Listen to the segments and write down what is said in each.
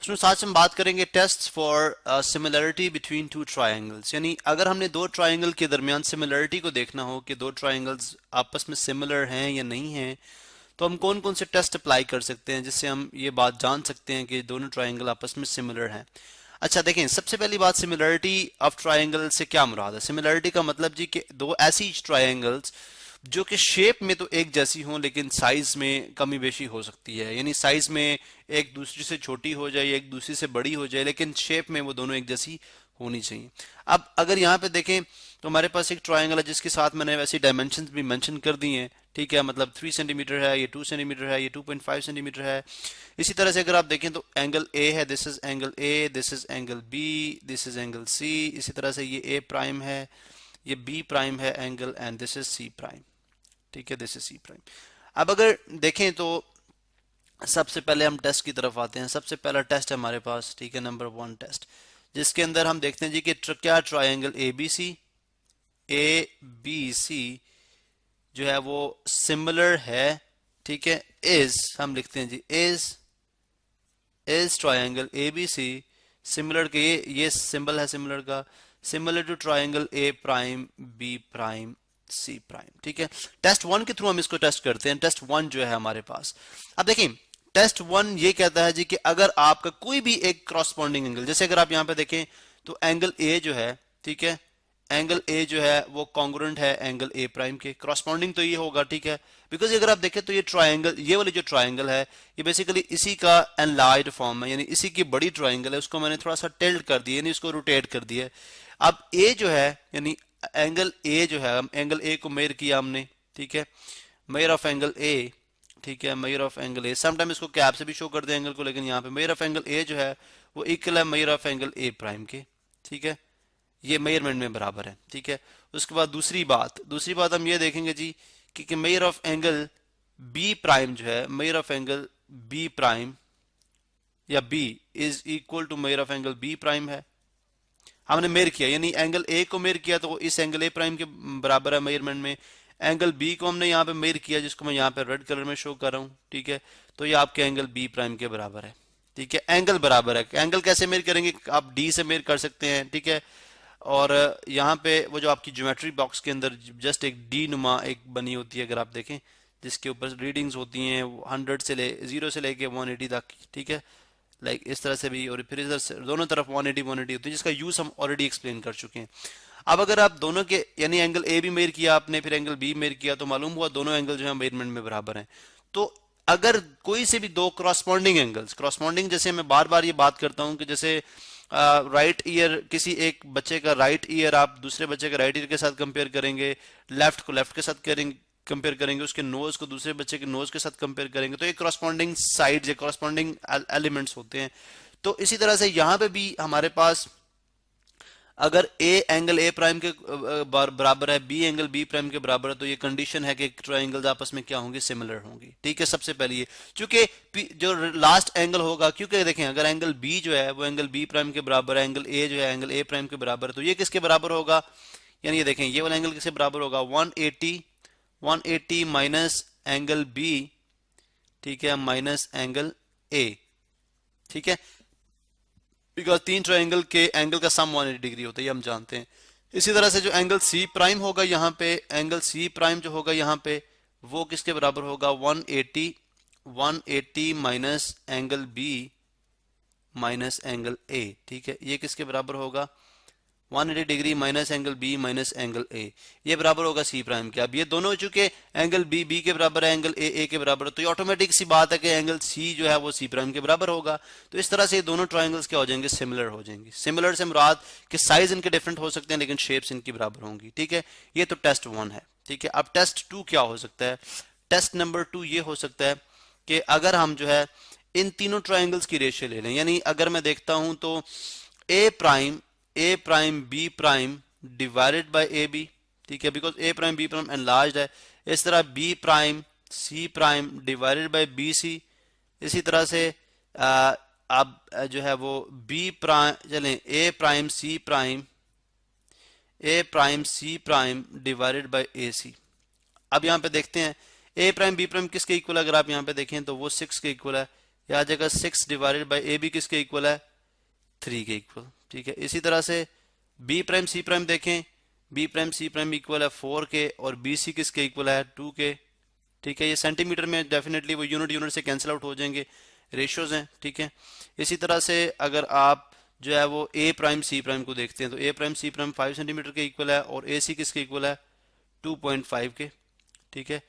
Students आज हम बात करेंगे test for similarity between two triangles, यानी अगर हमने दो ट्रायंगल के दरमियान सिमिलरिटी को देखना हो कि दो ट्रायंगल्स आपस में सिमिलर हैं या नहीं हैं, तो हम कौन कौन से टेस्ट अप्लाई कर सकते हैं जिससे हम ये बात जान सकते हैं कि दोनों ट्रायंगल आपस में सिमिलर हैं। अच्छा देखें, सबसे पहली बात सिमिलरिटी ऑफ ट्रायंगल से क्या मुराद है। सिमिलरिटी का मतलब जी कि दो ऐसी ट्रायंगल्स जो कि शेप में तो एक जैसी हों लेकिन साइज में कमी बेशी हो सकती है, यानी साइज में एक दूसरी से छोटी हो जाए एक दूसरी से बड़ी हो जाए लेकिन शेप में वो दोनों एक जैसी होनी चाहिए। अब अगर यहाँ पे देखें तो हमारे पास एक ट्रायंगल है जिसके साथ मैंने वैसे डायमेंशंस भी मेंशन कर दी हैं, ठीक है, मतलब 3 सेंटीमीटर है, ये 2 सेंटीमीटर है, ये 2.5 सेंटीमीटर है। इसी तरह से अगर आप देखें तो एंगल ए है, this is angle A, this is angle B, this is angle C. इसी तरह से ये ए प्राइम है, ये बी प्राइम है angle, and this is C prime, ठीक है, दिस इज सी प्राइम। अब अगर देखें तो सबसे पहले हम टेस्ट की तरफ आते हैं। सबसे पहला टेस्ट है हमारे पास, ठीक है, नंबर 1 टेस्ट, जिसके अंदर हम देखते हैं जी कि क्या ट्रायंगल ए बी सी जो है वो सिमिलर है, ठीक है। इज हम लिखते हैं जी is triangle A B C similar के, ये सिंबल है सिमिलर का, similar to triangle A prime B prime C prime, ठीक है। टेस्ट 1 के थ्रू हम इसको टेस्ट करते हैं। टेस्ट 1 जो है हमारे पास, अब देखिए टेस्ट 1 ये कहता है जी कि अगर आपका कोई भी एक क्रॉसपॉन्डिंग एंगल, जैसे अगर आप यहां पे देखें तो एंगल ए जो है, ठीक है, एंगल ए जो है वो कॉन्ग्रुएंट है एंगल ए प्राइम के, करस्पॉन्डिंग तो ये होगा, ठीक है। बिकॉज अगर आप देखें तो ये ट्रायंगल, ये वाली जो ट्रायंगल है ये बेसिकली इसी का एनलार्ज्ड फॉर्म है, यानी इसी की बड़ी ट्रायंगल है, उसको मैंने थोड़ा सा टिल्ट कर दिया, यानी इसको रोटेट कर दिया। अब ए जो है, यानी एंगल ए जो है, एंगल ए को मेजर किया हमने, ठीक है, मेजर ऑफ एंगल ए, ठीक है, measure of angle A, sometime इसको कैप से भी शो कर दे एंगल को, लेकिन यहाँ पे मेजर ऑफ एंगल ए जो है वो इक्वल है measure of angle A prime के, ठीक है, ये मेजरमेंट में बराबर है, ठीक है। उसके बाद दूसरी बात हम ये देखेंगे जी कि measure of angle B prime जो है, measure of angle B prime या B is equal to measure of angle B prime है। हमने मेयर किया, यानी एंगल ए को मेयर किया तो इस एंगल ए प्राइम के बराबर है मेजरमेंट में। एंगल बी को हमने यहाँ पे मेयर किया, जिसको मैं यहाँ पे रेड कलर में शो कर रहा हूँ, ठीक है, तो ये आपके एंगल बी प्राइम के बराबर है, ठीक है। एंगल बराबर है, एंगल कैसे मेयर करेंगे, आप डी से मेयर कर सकते हैं, ठीक है। और यहाँ पे वो जो आपकी ज्योमेट्री बॉक्स के अंदर जस्ट एक डी नुमा एक बनी होती है, अगर आप देखें, जिसके ऊपर रीडिंग्स होती हैं 100 से 0 से लेके 180 तक, ठीक है, लाइक इस तरह से भी, और फिर इधर से दोनों तरफ 180 होती है, जिसका यूज हम ऑलरेडी एक्सप्लेन कर चुके हैं। अब अगर आप दोनों के, यानी एंगल ए भी मेयर किया आपने, फिर एंगल बी मेयर किया, तो मालूम हुआ दोनों एंगल जो है मेजरमेंट में बराबर हैं। तो अगर कोई से भी दो क्रॉसपॉन्डिंग एंगल्स, क्रॉसपॉन्डिंग जैसे मैं बार बार ये बात करता हूं कि जैसे राइट ईयर, किसी एक बच्चे का राइट ईयर आप दूसरे बच्चे के राइट ईयर के साथ कंपेयर करेंगे, लेफ्ट को लेफ्ट के साथ करेंगे, कंपेयर करेंगे, उसके नोज को दूसरे बच्चे के नोज के साथ कंपेयर करेंगे, तो ये करस्पॉन्डिंग साइड्स या करस्पॉन्डिंग एलिमेंट्स होते हैं। तो इसी तरह से यहाँ पे भी हमारे पास अगर ए एंगल ए प्राइम के बराबर है, बी एंगल बी प्राइम के बराबर है, तो ये कंडीशन है कि ट्रायंगल्स आपस में क्या होंगी, सिमिलर होंगी, ठीक है। सबसे पहले ये, क्योंकि जो लास्ट एंगल होगा, क्योंकि देखें अगर एंगल बी जो है वो एंगल बी प्राइम के बराबर है, एंगल ए जो है एंगल ए प्राइम के बराबर है, तो ये किसके बराबर होगा, यानी ये देखें ये वाला एंगल किसके बराबर होगा, 180 माइनस एंगल बी, ठीक है, माइनस एंगल ए, ठीक है, बिकॉज तीन ट्रायंगल के एंगल का सम 180 डिग्री होता है, ये हम जानते हैं। इसी तरह से जो एंगल सी प्राइम होगा यहाँ पे, एंगल सी प्राइम जो होगा यहाँ पे, वो किसके बराबर होगा, 180 minus angle B minus angle A, ठीक है, ये किसके बराबर होगा, 180 degree minus angle B minus angle A, ये बराबर होगा सी प्राइम के। अब ये दोनों चूंकि एंगल बी बी के बराबर है, एंगल ए के बराबर है, तो ये ऑटोमेटिक सी बात है कि एंगल सी जो है वो सी प्राइम के बराबर होगा। तो इस तरह से ये दोनों ट्रायंगल्स क्या हो जाएंगे, सिमिलर हो जाएंगे। सिमिलर से मुराद कि साइज इनके डिफरेंट हो सकते हैं लेकिन शेप्स इनकी बराबर होंगी, ठीक है। ये तो टेस्ट 1 है, ठीक है। अब टेस्ट 2 क्या हो सकता है, टेस्ट नंबर 2 ये हो सकता है कि अगर हम जो है इन तीनों ट्रायंगल्स की रेशियो ले लें, यानी अगर मैं देखता हूं तो A prime B prime divided by A B, ठीक है, because A prime B prime enlarged है। इस तरह B prime C prime divided by B C, इसी तरह से अब जो है वो बी प्राइम, चलें A prime C prime divided by A C. अब यहाँ पे देखते हैं ए प्राइम बी प्राइम किसके इक्वल है, अगर आप यहाँ पे देखें तो वो 6 के इक्वल है, ये आ जाएगा 6 डिवाइडेड बाई ए बी किसके इक्वल है 3 के इक्वल, ठीक है। इसी तरह से बी प्राइम सी प्राइम देखें, B prime C prime equal है 4 के और बी सी किसके इक्वल है 2 के, ठीक है। ये सेंटीमीटर में डेफिनेटली वो यूनिट यूनिट से कैंसिल आउट हो जाएंगे, रेशियोज हैं, ठीक है। इसी तरह से अगर आप जो है वो ए प्राइम सी प्राइम को देखते हैं तो A prime C prime 5 centimetre के इक्वल है और ए सी किसके इक्वल है 2.5 के, ठीक है।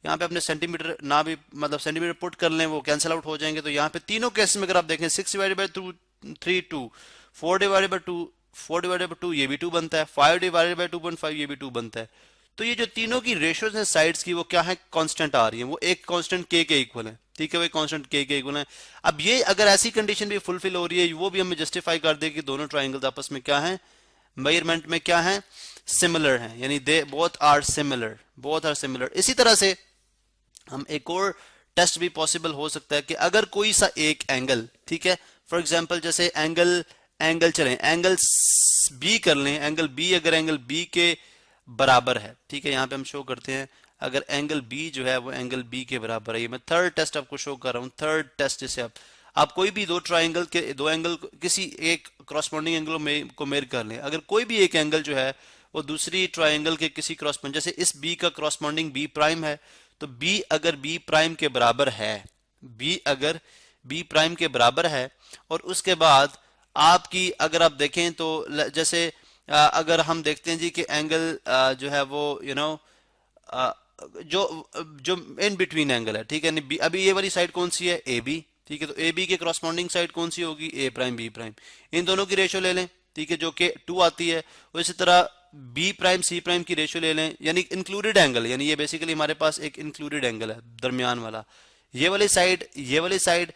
यहाँ पे अपने सेंटीमीटर ना भी मतलब सेंटीमीटर पुट कर लें वो कैंसिल आउट हो जाएंगे। तो यहाँ पे तीनों केस में अगर आप देखें 6 divided by 2 3 2, 4 divided by 2 4 divided by 2 ये भी 2 बनता है, 5 डिवाइडेड बाई 2.5 ये भी 2 बनता है। तो ये जो तीनों की रेशियोज हैं साइड्स की वो क्या है कांस्टेंट आ रही है, वो एक कांस्टेंट के इक्वल है, ठीक है। वो कांस्टेंट के इक्वल है। अब ये अगर ऐसी कंडीशन भी फुलफिल हो रही है वो भी हमें जस्टिफाई कर दे कि दोनों ट्राइंगल्स आपस में क्या है मेजरमेंट में क्या है सिमिलर हैं, यानी they both are similar, both are similar. इसी तरह से हम एक और टेस्ट भी पॉसिबल हो सकता है कि अगर कोई सा एक एंगल, ठीक है, फॉर एग्जांपल जैसे एंगल चलें एंगल बी कर लें, एंगल बी अगर एंगल बी के बराबर है, ठीक है, यहाँ पे हम शो करते हैं अगर एंगल बी जो है वो एंगल बी के बराबर है। ये मैं थर्ड टेस्ट आपको शो कर रहा हूँ, थर्ड टेस्ट जैसे आप कोई भी दो ट्राइंगल के दो एंगल किसी एक क्रॉसपोंडिंग एंगल को मेयर कर लें, अगर कोई भी एक एंगल जो है वो दूसरी ट्राइंगल के किसी क्रॉसपोंडिंग, जैसे इस बी का क्रॉसपोंडिंग बी प्राइम है, तो बी अगर बी प्राइम के बराबर है, बी अगर बी प्राइम के बराबर है और उसके बाद आपकी अगर आप देखें तो जैसे अगर हम देखते हैं जी कि एंगल जो है वो जो जो इन बिटवीन एंगल है, ठीक है। अभी ये वाली साइड कौन सी है ए बी, ठीक है। तो ए बी के क्रॉसपोंडिंग साइड कौन सी होगी ए प्राइम बी प्राइम, इन दोनों की रेशियो ले लें, ठीक है, जो कि 2 आती है। और इसी तरह बी प्राइम सी प्राइम की रेशियो ले लें, यानी इंक्लूडेड एंगल, यानी ये बेसिकली हमारे पास एक इंक्लूडेड एंगल है दरमियान वाला, ये वाली साइड,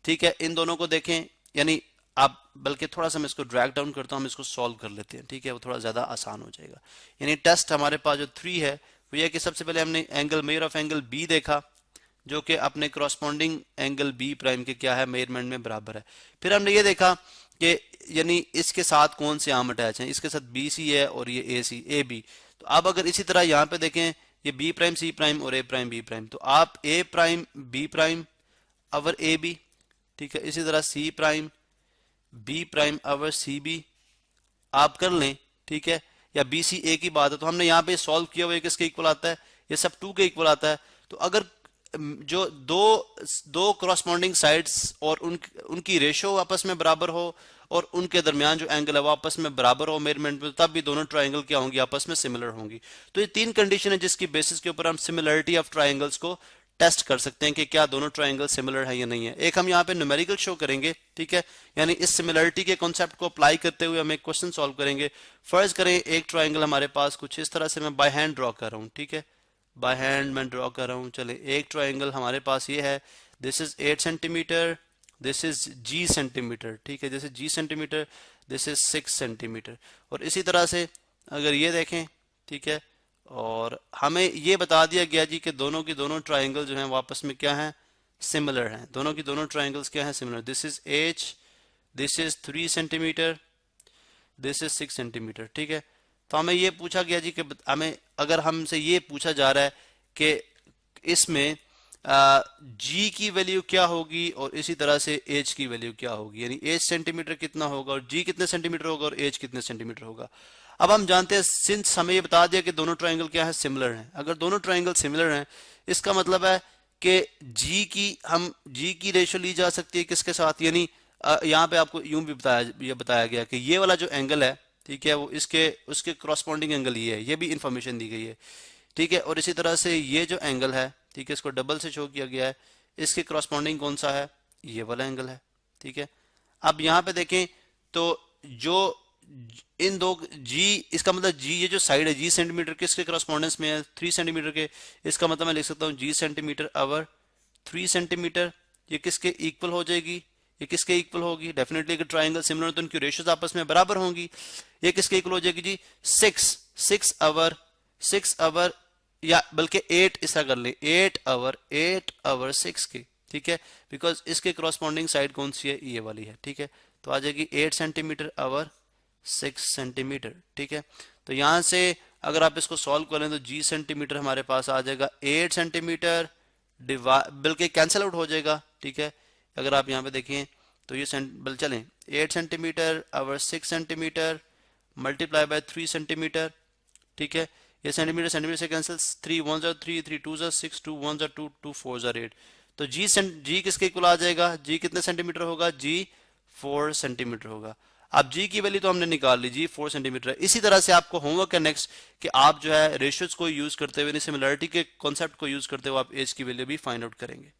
ठीक है। इन दोनों को देखें, यानी आप बल्कि थोड़ा सा मैं इसको ड्रैग डाउन करता हूं, हम इसको सॉल्व कर लेते हैं, ठीक है, वो थोड़ा ज्यादा आसान हो जाएगा। यानी टेस्ट हमारे पास जो 3 है वो ये कि सबसे पहले हमने angle measure of angle B देखा जो कि अपने क्रॉसपोंडिंग एंगल बी प्राइम के क्या है मेजरमेंट में बराबर है। फिर हमने ये देखा कि यानी इसके साथ कौन से आर्म अटैच हैं, इसके साथ बी सी है और ये ए बी। तो अब अगर इसी तरह यहाँ पे देखें ये बी प्राइम सी प्राइम और ए प्राइम बी प्राइम, तो आप A prime B prime over A B, ठीक है। इसी तरह C prime B prime over C B आप कर लें, ठीक है, या बी सी ए की बात है तो हमने यहाँ पे सॉल्व किया हुआ किसके इक्वल आता है, ये सब 2 के इक्वल आता है। तो अगर जो दो क्रॉसपोंडिंग साइड्स और उनकी रेशो आपस में बराबर हो और उनके दरमियान जो एंगल है वो आपस में बराबर हो मेजरमेंट में, तब भी दोनों ट्राइंगल क्या होंगी आपस में सिमिलर होंगी। तो ये 3 कंडीशन है जिसकी बेसिस के ऊपर हम सिमिलरिटी ऑफ ट्राइंगल्स को टेस्ट कर सकते हैं कि क्या दोनों ट्राइंगल सिमिलर है या नहीं है। एक हम यहाँ पे न्यूमेरिकल शो करेंगे, ठीक है, यानी इस सिमिलरिटी के कॉन्सेप्ट को अप्लाई करते हुए हम एक क्वेश्चन सॉल्व करेंगे। फर्ज करें एक ट्राइंगल हमारे पास कुछ इस तरह से मैं बाय हैंड ड्रॉ कर रहा हूँ, ठीक है, बाय हैंड मैं ड्रॉ कर रहा हूँ। चले एक ट्राइंगल हमारे पास ये है, this is 8 centimetre, this is G centimetre, ठीक है, this is G centimetre, this is 6 centimetre. और इसी तरह से अगर ये देखें, ठीक है, और हमें ये बता दिया गया जी कि दोनों की दोनों ट्राइंगल जो हैं वो आपस में क्या हैं सिमिलर हैं, दोनों की दोनों ट्राइंगल्स क्या हैं similar. This is H, this is 3 centimetre, this is 6 centimetre, ठीक है। तो हमें ये पूछा गया जी कि हमें अगर हमसे ये पूछा जा रहा है कि इसमें जी की वैल्यू क्या होगी और इसी तरह से एच की वैल्यू क्या होगी, यानी एच सेंटीमीटर कितना होगा और जी कितने सेंटीमीटर होगा और एच कितने सेंटीमीटर होगा। अब हम जानते हैं सिंस हमें ये बता दिया कि दोनों ट्राइंगल क्या है सिमिलर हैं, अगर दोनों ट्राइंगल सिमिलर हैं इसका मतलब है कि जी की रेशियो ली जा सकती है किसके साथ, यानी यहाँ पे आपको यूं भी बताया गया कि ये वाला जो एंगल है, ठीक है, वो उसके क्रॉसपोंडिंग एंगल ये भी इंफॉर्मेशन दी गई है, ठीक है। और इसी तरह से ये जो एंगल है, ठीक है, इसको डबल से शो किया गया है, इसके क्रॉसपोंडिंग कौन सा है, ये वाला एंगल है, ठीक है। अब यहाँ पे देखें तो जो इन दो जी, इसका मतलब जी ये जो साइड है जी सेंटीमीटर किसके क्रॉसपोंडेंस में है 3 सेंटीमीटर के, इसका मतलब मैं लिख सकता हूँ जी सेंटीमीटर अवर 3 सेंटीमीटर, ये किसके इक्वल हो जाएगी, ये किसके इक्वल होगी, डेफिनेटली अगर ट्राइंगल सिमिलर तो उनकी रेशियोज आपस में बराबर होंगी। ये किसके इक्वल हो जाएगी जी 6 आवर या बल्कि 8 इस तरह कर ले 8 आवर 6 के, ठीक है, बिकॉज इसके क्रॉसपोंडिंग साइड कौन सी है ये वाली है, ठीक है। तो आ जाएगी 8 सेंटीमीटर आवर 6 सेंटीमीटर, ठीक है। तो यहां से अगर आप इसको सॉल्व करें तो जी सेंटीमीटर हमारे पास आ जाएगा 8 सेंटीमीटर बल्कि कैंसिल आउट हो जाएगा, ठीक है, अगर आप यहाँ पे देखें तो ये बल चलें 8 centimetre our 6 centimetre multiply by 3 centimetre, ठीक है। ये सेंटीमीटर सेंटीमीटर से cancel, 3 1 jar 3, 3 2 jar 6, 2 1 jar 2, 2 4 jar 8। तो जी किसके इक्वल आ जाएगा, जी कितने सेंटीमीटर होगा, जी 4 सेंटीमीटर होगा। अब जी की वैल्यू तो हमने निकाल ली, जी 4 सेंटीमीटर। इसी तरह से आपको होमवर्क है नेक्स्ट कि आप जो है रेशियोज को यूज करते हुए, सिमिलरिटी के कॉन्सेप्ट को यूज करते हुए आप एज की वैल्यू भी फाइंड आउट करेंगे।